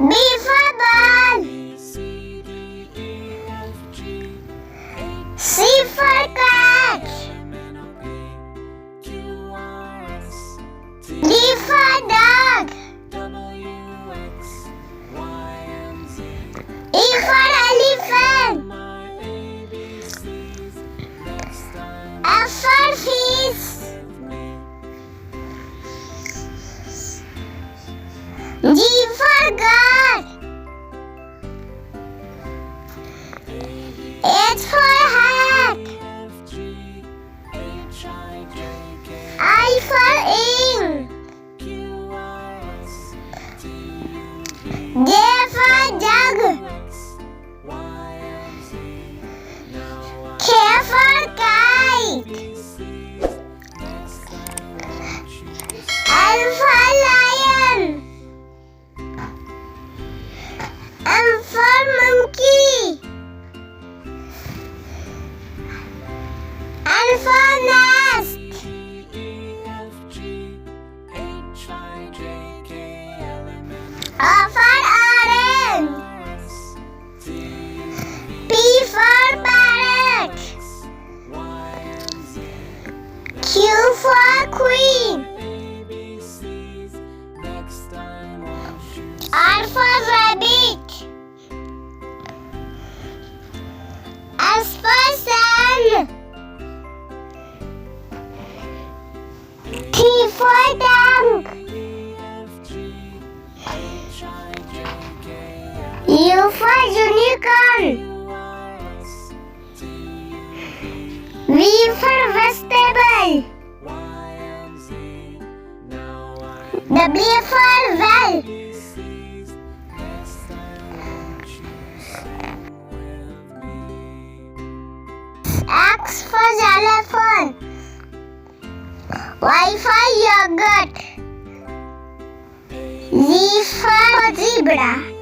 B for ball. C for cat. D for dog. E for elephant. F for fish. G for God. H for hat. I for ink. J for jug. K for kite. L for lion. M for monkey. N for nest. O for orange. P for parrot. Q for queen. R for rabbit. S for sun. T for tank. U for unicorn. V for vegetable. W for well. X for xylophone. Y for yogurt. Z for zebra.